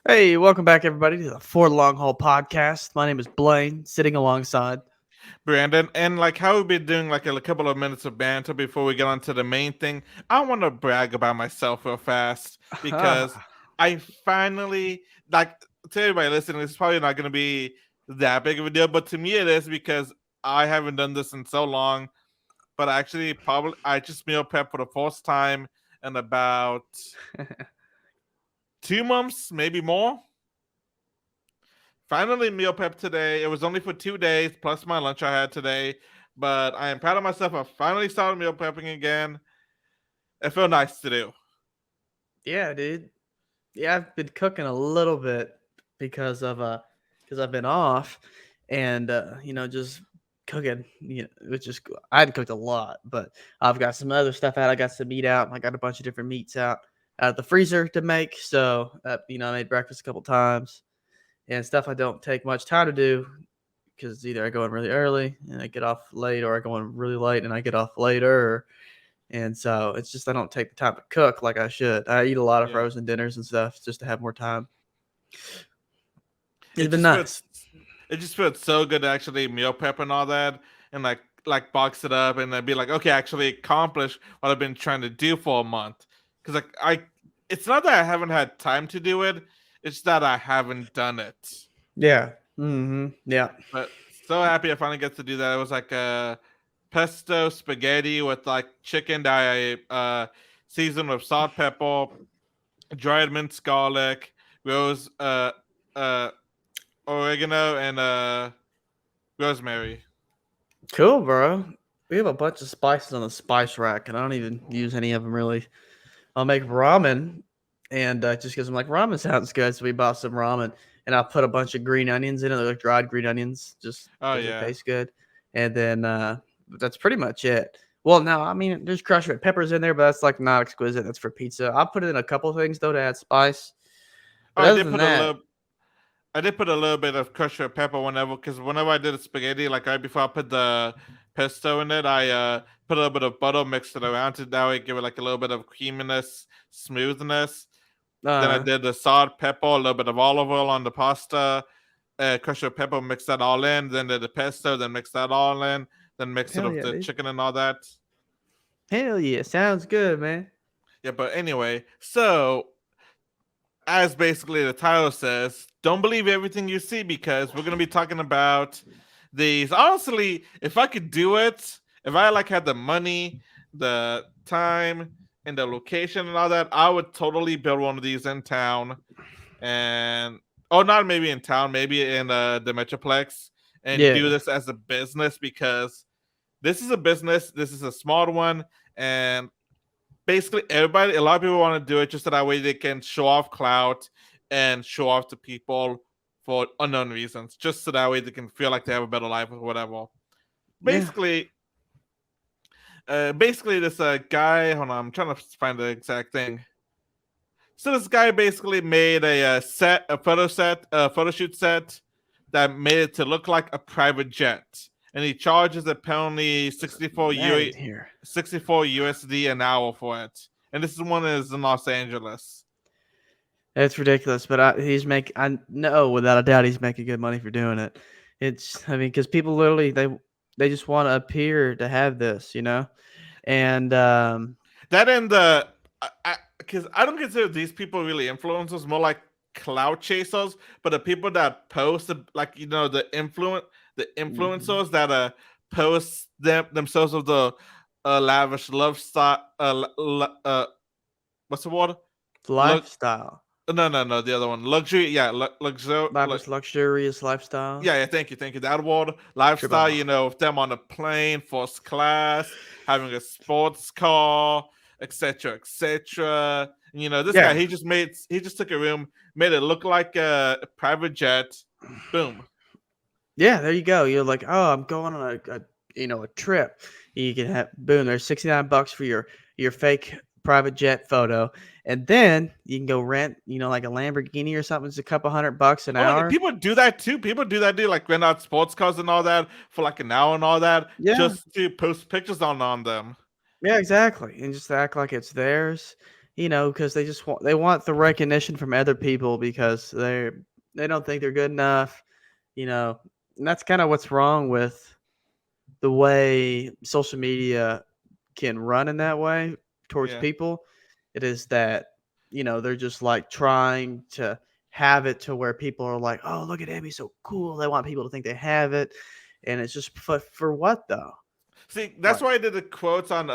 Hey, welcome back, everybody, to the For the Long Haul podcast. My name is Blaine, sitting alongside. Brandon, and like how we've been doing like a couple of minutes of banter before we get on to the main thing, I want to brag about myself real fast because Ah, I finally, like, to everybody listening, it's probably not going to be that big of a deal, but to me it is because I haven't done this in so long. But actually, probably I just meal prep for the first time in about 2 months, maybe more. Finally, meal prep today. It was only for 2 days plus my lunch I had today, but I am proud of myself. I finally started meal prepping again. It felt nice to do. yeah, dude. Yeah, I've been cooking a little bit because of because I've been off, and just cooking. Which is I hadn't cooked a lot, but I've got some other stuff out. I got some meat out. I got a bunch of different meats out of the freezer to make. So I made breakfast a couple times and stuff I don't take much time to do because either I go in really early and I get off late, or I go in really late and I get off later. And so it's just I don't take the time to cook like I should. I eat a lot of Yeah, frozen dinners and stuff just to have more time. It's it been just felt nice. it just felt so good to actually meal prep and all that, and like box it up and then be like, okay, actually accomplish what I've been trying to do for a month. Because it's not that I haven't had time to do it; it's that I haven't done it. Yeah. Yeah. But so happy I finally get to do that. It was like a pesto spaghetti with like chicken that I seasoned with salt, pepper, dried minced garlic, rose, uh, oregano, and rosemary. Cool, bro. We have a bunch of spices on the spice rack, and I don't even use any of them really. I'll make ramen, and just because I'm like ramen sounds good, so we bought some ramen, and I'll put a bunch of green onions in it, like dried green onions, just Oh because it yeah, tastes good, and then that's pretty much it. Well, no, I mean there's crushed red peppers in there, but that's like not exquisite. That's for pizza. I'll put it in a couple things though to add spice, oh, but other than that, I did put a little bit of crushed red pepper whenever I did the spaghetti, like right before I put the pesto in it, I put a little bit of butter, mixed it around to that way, give it like a little bit of creaminess, smoothness. Then I uh, did the salt, pepper, a little bit of olive oil on the pasta, crushed red pepper, mix that all in. Then did the pesto, then mix that all in. Then mix it hell with yeah, the dude. chicken and all that. Hell yeah, sounds good, man. Yeah, but anyway, so as basically the title says, don't believe everything you see because we're gonna be talking about these. Honestly, if I could do it, if I like had the money, the time, and the location and all that, I would totally build one of these in town and oh, not maybe in town, maybe in the Metroplex, and do Yeah, this as a business because this is a business. This is a smart one, and basically everybody, a lot of people want to do it just so that way they can show off clout and show off to people for unknown reasons, just so that way they can feel like they have a better life or whatever. yeah. Basically, basically this guy. Hold on, I'm trying to find the exact thing. So this guy basically made a photo shoot set that made it to look like a private jet, and he charges apparently There's mad in here. 64 USD an hour for it. And this is one is in Los Angeles. It's ridiculous, but I know without a doubt he's making good money for doing it. I mean, because people literally they just want to appear to have this, and That and the because I don't consider these people really influencers, more like clout chasers. But the people that post, like the mhm. influencers that post themselves with the lavish love style. What's the word? Look, Lifestyle, no, the other one, luxury. Yeah, luxury. lavish, luxurious lifestyle. Yeah, thank you. That word, lifestyle, Triple. with them on a plane, first class, having a sports car, etc., etc. This guy, Yeah, he just took a room, made it look like a private jet. Boom. yeah. There you go. You're like, oh, I'm going on a trip. You can have boom. There's $69 for your fake private jet photo, and then you can go rent, like a Lamborghini or something. It's a couple $100 an Oh, like, hour. people do that too. People do that too, like rent out sports cars and all that for like an hour and all that, Yeah, just to post pictures on them. yeah, exactly, and just act like it's theirs. because they want the recognition from other people because they don't think they're good enough, you know. And that's kind of what's wrong with the way social media can run in that way towards Yeah. people. It is that, they're just like trying to have it to where people are like, oh, look at him, he's so cool. They want people to think they have it. And it's just for what though? See, that's Like, why I did the quotes on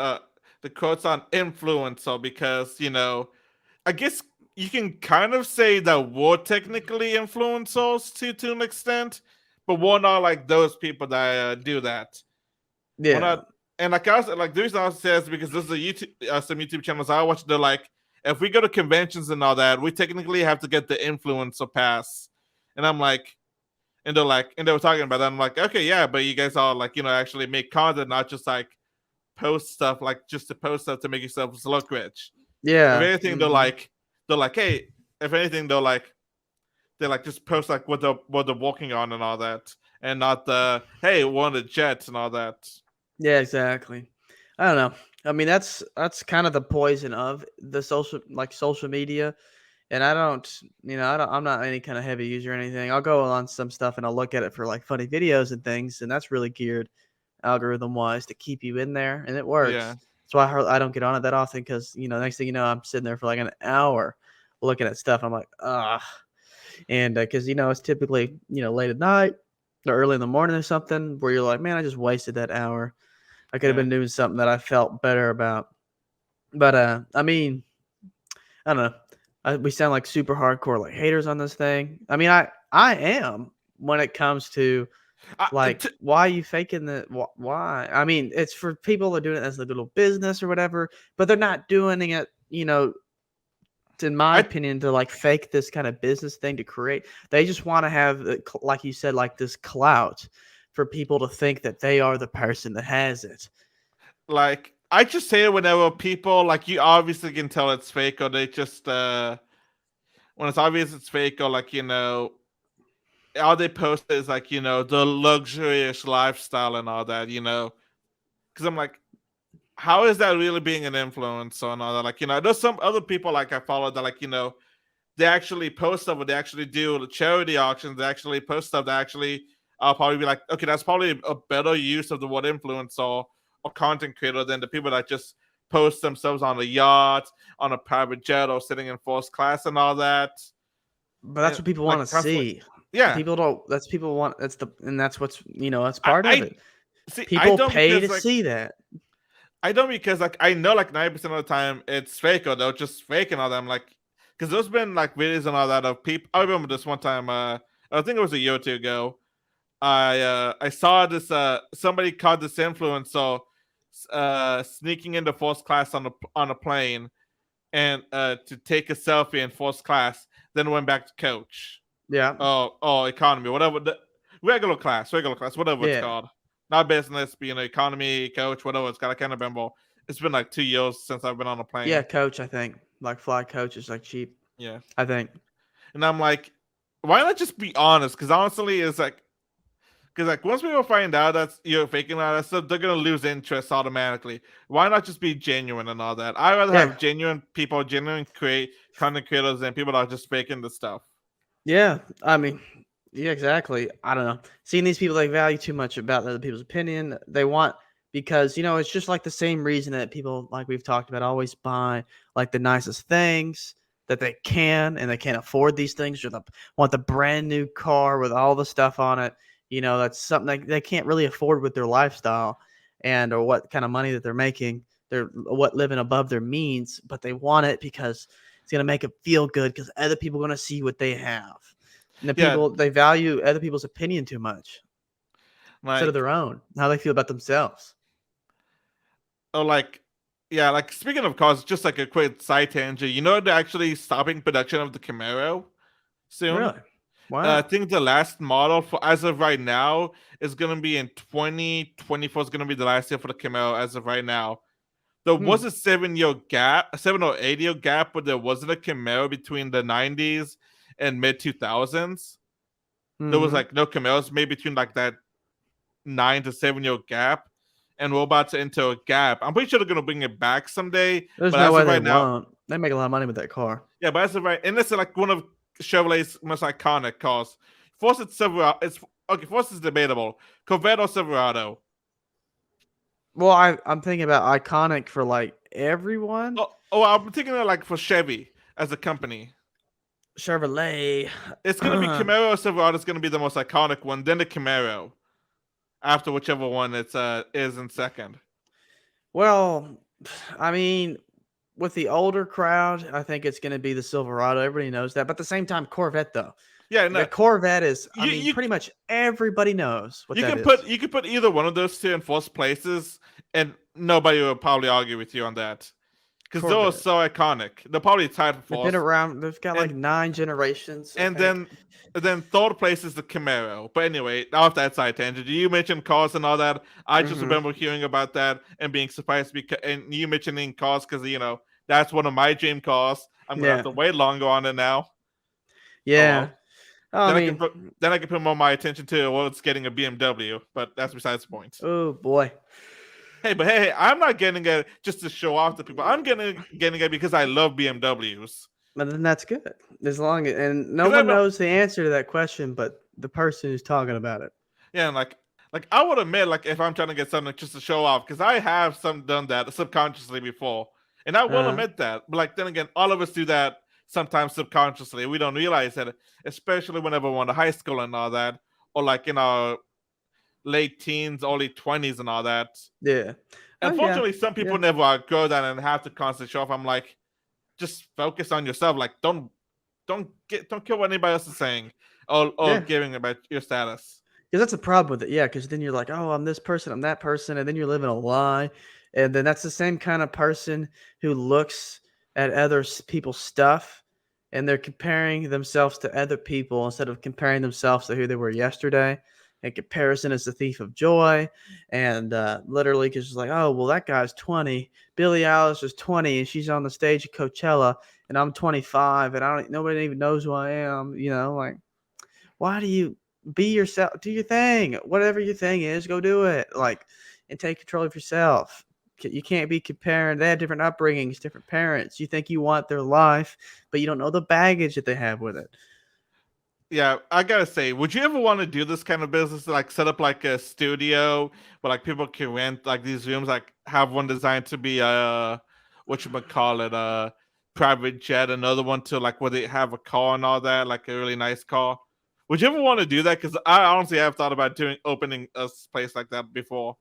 influencer because I guess you can kind of say that we're technically influencers to an extent, but we're not like those people that do that. We're yeah. not, and like I was like the reason I say is because this is a YouTube some YouTube channels I watch. They're like, if we go to conventions and all that, we technically have to get the influencer pass, and I'm like, and they're like, and they were talking about that. I'm like, okay, yeah, but you guys all like actually make content, not just like post stuff like just to post stuff to make yourselves look rich. If Yeah. anything, they're like, hey, if anything, they're like just post like what they're walking on and all that, and not the hey, we're on the jets and all that. Yeah, exactly. I don't know. I mean, that's kind of the poison of the social media. And I don't, I'm not any kind of heavy user or anything. I'll go on some stuff and I'll look at it for like funny videos and things, and that's really geared algorithm wise to keep you in there, and it Yeah, works. That's why I don't get on it that often because next thing you know, I'm sitting there for like an hour looking at stuff. I'm like, ah, and because it's typically late at night or early in the morning or something where you're like, man, I just wasted that hour. I could have yeah. been doing something that I felt better about. But I mean, I don't know. We sound like super hardcore like haters on this thing. I mean, I am when it comes to I, like t- why are you faking the why? I mean, it's for people that are doing it as a little business or whatever, but they're not doing it, in my I opinion, to like fake this kind of business thing to create. They just want to have, like you said, like this clout for people to think that they are the person that has it. like I just say it whenever people like you obviously can tell it's fake or they just when it's obvious it's fake or like all they post is like the luxurious lifestyle and all that because I'm like how is that really being an influencer and all that like there's some other people like I follow that like they actually post stuff or they actually do the charity auctions they actually post stuff that actually I'll probably be like okay that's probably a better use of the word influencer or content creator than the people that just post themselves on a yacht on a private jet or sitting in first class and all that But that's and what people want like to constantly see. yeah People don't. That's people want. And that's what's that's I, part of I it. see I People don't pay because to like see that. I don't because like I know like 90% of the time it's fake or they're just fake and all that. I'm like, because there's been like videos and all that of people. I remember this one time. I think it was a year or two ago. I saw this. Somebody caught this influencer sneaking into first class on a plane and to take a selfie in first class. Then went back to coach. Yeah. Oh, economy, whatever. Regular class, whatever it's Yeah. called. Not business, being economy, coach, whatever it's called. I can't remember. It's been like 2 years since I've been on a Yeah. plane. Coach, I think like fly coach is like cheap. Yeah. I think. And I'm like, why not just be honest? Because honestly, it's like, because like once people find out that you're faking all that stuff, they're gonna lose interest automatically. Why not just be genuine and all that? I'd rather Yeah. have genuine people, genuine content creators, than people that are just faking the stuff. Yeah. I mean, yeah, exactly. I don't know. Seeing these people, they value too much about other people's opinion. They want because it's just like the same reason that people like we've talked about always buy like the nicest things that they can, and they can't afford these things, or want the brand new car with all the stuff on it. That's something they can't really afford with their lifestyle and or what kind of money that they're making. They're what living above their means, but they want it because it's gonna make them feel good because other people are gonna see what they have. And the Yeah, people they value other people's opinion too much instead of like their own, how they feel about themselves. oh, like, yeah, like speaking of cars, just like a quick side tangent. They're actually stopping production of the Camaro soon. Really? I Wow. think the last model for as of right now is gonna be in 2024. Is gonna be the last year for the Camaro as of right now. There Hmm. was a 7 year gap, a 7 or 8 year gap, but there wasn't a Camaro between the 90s and mid 2000s. There was Mhm. like no Camaros made between like that 9 to 7 year gap, and we're about to enter a gap. I'm pretty sure they're gonna bring it back someday, There's but no as way of they right now, won't. They make a lot of money with that car. Yeah, but that's right, and this is like one of Chevrolet's most iconic cars. Force it's Silverado. It's okay. Force is debatable. Corvette or Silverado. Well, I'm thinking about iconic for like everyone. I'm thinking of like for Chevy as a company. Chevrolet. It's gonna be Camaro or Silverado. It's gonna be the most iconic one. Then the Camaro, after whichever one it's is in second. Well, I mean, with the older crowd, I think it's going to be the Silverado. Everybody knows that. But at the same time, Corvette though. Yeah, The no, Corvette is. I mean, pretty much everybody knows what you that can is. you can put either one of those two in first places, and nobody will probably argue with you on that. Because those are so iconic. They're probably tied for They've first. been around. They've got like 9 generations. And then third place is the Camaro. But anyway, off that side tangent, you mentioned cars and all that. I just remember hearing about that and being surprised because, and you mentioning cars because that's one of my dream cars. I'm gonna have to wait longer on it now. Yeah. Then I can put more of my attention to it's getting a BMW, but that's besides the point. Oh boy. Hey, I'm not getting it just to show off to people. I'm getting it because I love BMWs. But then that's good. As long as no one knows the answer to that question, but the person who's talking about it. Yeah, and like I would admit, like if I'm trying to get something just to show off, because I have done that subconsciously before, and I will admit that. But like then again, all of us do that sometimes subconsciously. We don't realize it, especially whenever we're in high school and all that, or like in our late teens, early 20s and all that. Yeah. Unfortunately, some people never outgrow that and have to constantly show off. I'm like, just focus on yourself. Like, don't care what anybody else is saying or giving about your status. Because that's the problem with it. Yeah, because then you're like, oh, I'm this person, I'm that person, and then you're living a lie. And then that's the same kind of person who looks at other people's stuff and they're comparing themselves to other people instead of comparing themselves to who they were yesterday. And comparison is the thief of joy. And literally, because it's like, oh, well, that guy's 20. Billie Eilish is 20, and she's on the stage at Coachella, and I'm 25, and nobody even knows who I am. Like, why do you be yourself? Do your thing. Whatever your thing is, go do it. Like, and take control of yourself. You can't be comparing. They have different upbringings, different parents. You think you want their life, but you don't know the baggage that they have with it. Yeah, I gotta say, would you ever want to do this kind of business, like set up like a studio where like people can rent like these rooms, like have one designed to be a private jet, another one to like where they have a car and all that, like a really nice car. Would you ever want to do that? Because I honestly have thought about opening a place like that before.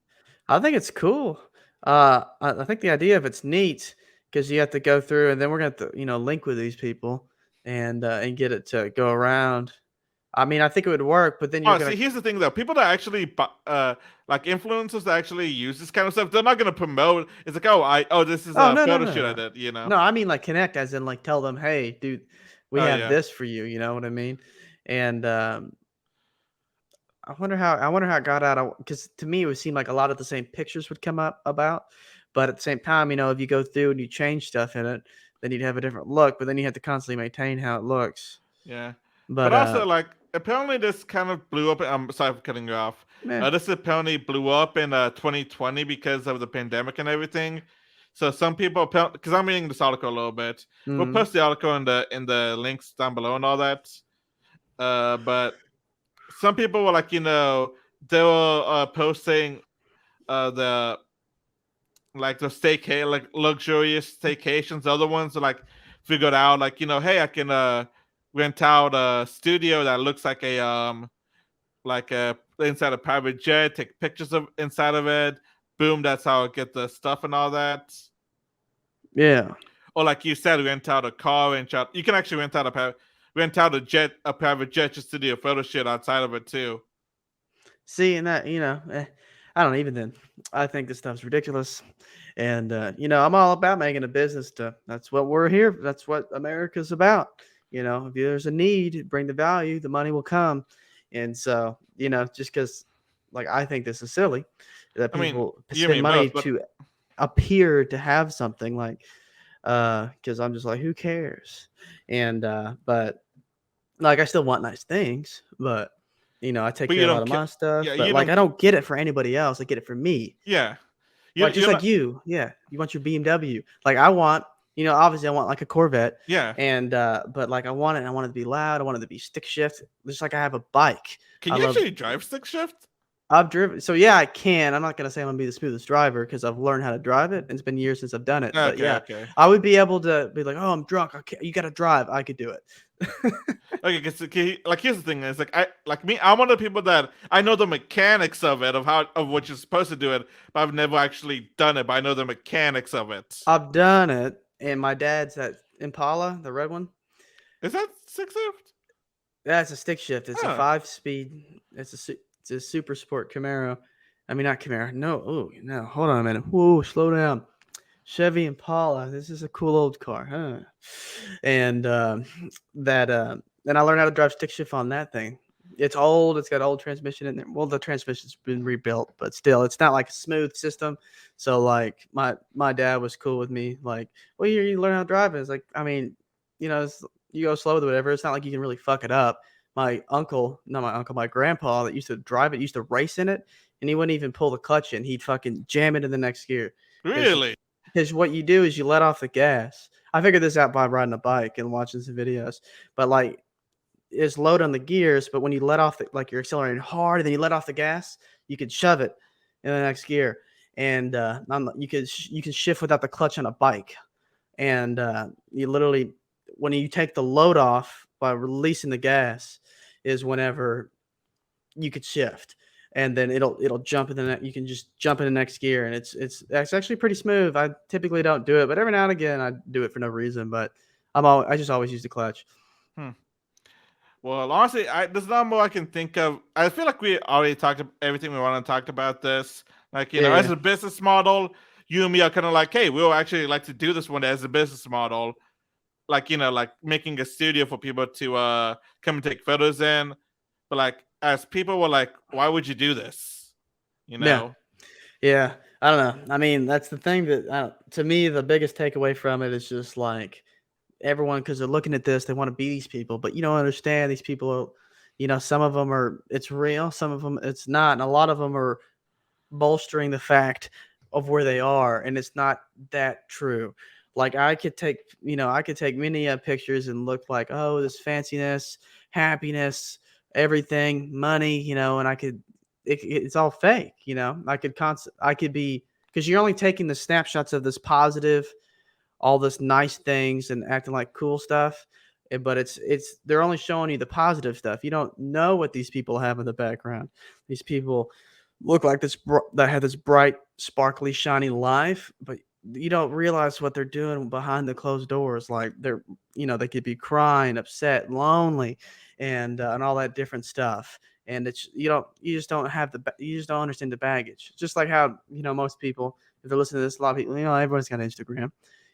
I think it's cool. I think the idea of it's neat because you have to go through, and then we're going to link with these people and get it to go around. I mean, I think it would work, but then see, here's the thing though: people that actually like influencers that actually use this kind of stuff, they're not going to promote. It's like, this is a photo shoot I did, No, I mean like connect, as in like tell them, hey, dude, we have this for you. You know what I mean? And I wonder how it got out. Because to me, it would seem like a lot of the same pictures would come up about, but at the same time, if you go through and you change stuff in it, then you'd have a different look. But then you have to constantly maintain how it looks. Yeah, but also like apparently this kind of blew up. I'm sorry for cutting you off. This apparently blew up in 2020 because of the pandemic and everything. So some people, because I'm reading this article a little bit, we'll post the article in the links down below and all that. But some people were like, they were posting the luxurious staycations. Other ones are like figured out like, hey, I can rent out a studio that looks like inside a private jet, take pictures of inside of it. Boom, that's how I get the stuff and all that. Yeah. Or like you said, rent out a car, you can actually rent out a private jet just to do a photo shoot outside of it too. See, and that, I don't even then. I think this stuff's ridiculous. And, I'm all about making a business that's what we're here. That's what America's about. If there's a need, bring the value, the money will come. And so, just because like, I think this is silly that people spend money to appear to have something like, because I'm just like, who cares? And, but like, I still want nice things, but I take care of a lot of my stuff, but like, I don't get it for anybody else. I get it for me. Yeah. Like, just like you. Yeah. You want your BMW. Like, I want You know, obviously I want like a Corvette, Yeah. and but like I want it to be loud. I want it to be stick shift, just like I have a bike. Can I you love. actually drive stick shift? I've driven, so yeah, I can. I'm not gonna say I'm gonna be the smoothest driver because I've learned how to drive it, and it's been years since I've done it. But Okay, yeah, okay. I would be able to be like, "Oh, I'm drunk. You got to drive." I could do it. Okay, because like here's the thing: is like I'm one of the people that I know the mechanics of it, of what you're supposed to do it, but I've never actually done it. But I know the mechanics of it. I've done it, and my dad's that Impala, the red one. Is that six shift? That's a stick shift. It's a Huh. 5-speed. It's a super sport Camaro. I mean, not Camaro. No, oh no. Hold on a minute. Whoa, slow down. Chevy Impala. This is a cool old car, huh? And that and I learned how to drive stick shift on that thing. It's old. It's got old transmission in there. Well, the transmission's been rebuilt, but still, it's not like a smooth system. So like my dad was cool with me. Like, well, you learn how to drive it. It's like, I mean, you know, you go slow with whatever. It's not like you can really fuck it up. My grandpa that used to drive it, used to race in it, and he wouldn't even pull the clutch in. He'd fucking jam it in the next gear. Really? Because what you do is you let off the gas. I figured this out by riding a bike and watching some videos. But like it's load on the gears, but when you let off like you're accelerating hard and then you let off the gas, you can shove it in the next gear. And you can shift without the clutch on a bike. And you literally when you take the load off by releasing the gas is whenever you could shift, and then it'll jump in you can just jump in the next gear, and it's actually pretty smooth. I typically don't do it, but every now and again I do it for no reason. But I just always use the clutch. Hmm. Well, honestly, there's not more I can think of. I feel like we already talked about everything we want to talk about this. Like, as Yeah, a business model, you and me are kind of like, hey, we'll actually like to do this one as a business model. Like, like making a studio for people to come and take photos in. But like, as people were like, why would you do this? You yeah, know? yeah. I don't know. I mean, that's the thing that to me the biggest takeaway from it is just like everyone, because they're looking at this, they want to be these people, but you don't understand these people are, some of them are it's real, some of them it's not, and a lot of them are bolstering the fact of where they are, and it's not that true. Like I could take many pictures and look like, oh, this fanciness, happiness, everything, money, and it's all fake. I could be, because you're only taking the snapshots of this positive, all this nice things and acting like cool stuff, but it's they're only showing you the positive stuff. You don't know what these people have in the background. These people look like that have this bright, sparkly, shiny life, but you don't realize what they're doing behind the closed doors. Like they could be crying, upset, lonely, and all that different stuff. And you just don't have you just don't understand the baggage. Just like how most people, if they're listening to this, a lot of people, everyone's got Instagram.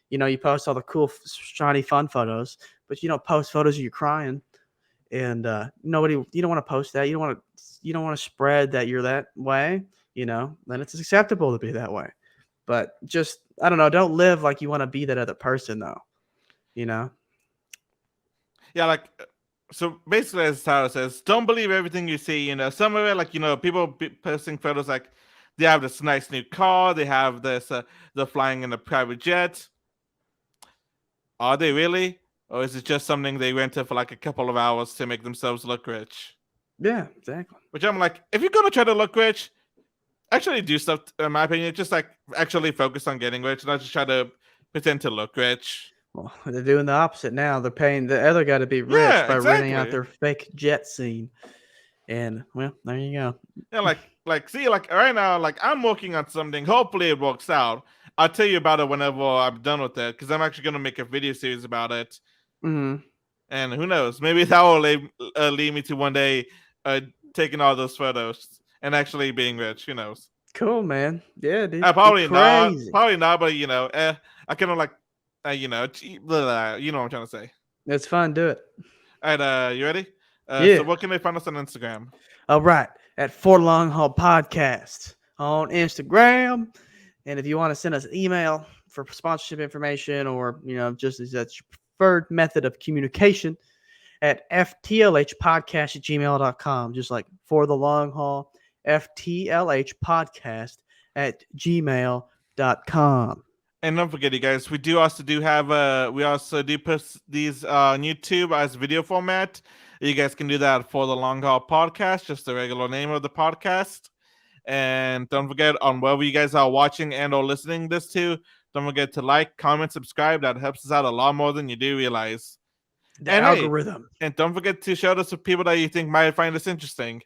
You post all the cool, shiny, fun photos, but you don't post photos of you crying. And you don't want to post that. You don't want to spread that you're that way. Then it's acceptable to be that way. But just I don't know. Don't live like you want to be that other person, though. You know. Yeah, like, so basically, as Tara says, don't believe everything you see. Some of it, like, people posting photos like they have this nice new car, they have this, they're flying in a private jet. Are they really? Or is it just something they rented for like a couple of hours to make themselves look rich? Yeah, exactly. Which I'm like, if you're gonna try to look rich, actually do stuff. In my opinion, just like actually focus on getting rich, not just try to pretend to look rich. Well, they're doing the opposite now. They're paying the other guy to be rich Yeah, by renting out exactly. their fake jet scene. And well, there you go. Yeah, see, like right now, like I'm working on something. Hopefully, it works out. I'll tell you about it whenever I'm done with it, because I'm actually gonna make a video series about it. Mm-hmm. And who knows? Maybe that will lead me to one day taking all those photos and actually being rich. Who knows? Cool, man. Yeah, dude. Probably not. Crazy. Probably not. But I kind of like, you know what I'm trying to say. It's fun. Do it. All right, you ready? Yeah. So what can they find us on Instagram? All right. At For Long Haul Podcast on Instagram. And if you want to send us an email for sponsorship information or, just as that's your preferred method of communication, at ftlhpodcast@gmail.com. Just like For the Long Haul, ftlhpodcast@gmail.com. And don't forget, you guys, we also do post these on YouTube as video format. You guys can do that for the Long Haul Podcast, just the regular name of the podcast. And don't forget, on wherever you guys are watching and or listening this to, don't forget to like, comment, subscribe. That helps us out a lot more than you do realize. The And algorithm. and don't forget to share this with people that you think might find this interesting.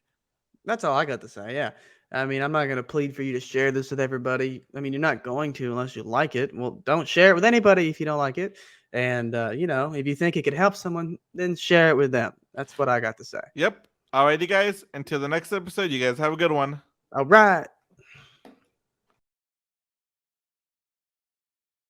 That's all I got to say. Yeah. I mean, I'm not going to plead for you to share this with everybody. I mean, you're not going to unless you like it. Well, don't share it with anybody if you don't like it. And, if you think it could help someone, then share it with them. That's what I got to say. Yep. Alrighty, guys. Until the next episode, you guys have a good one. All right.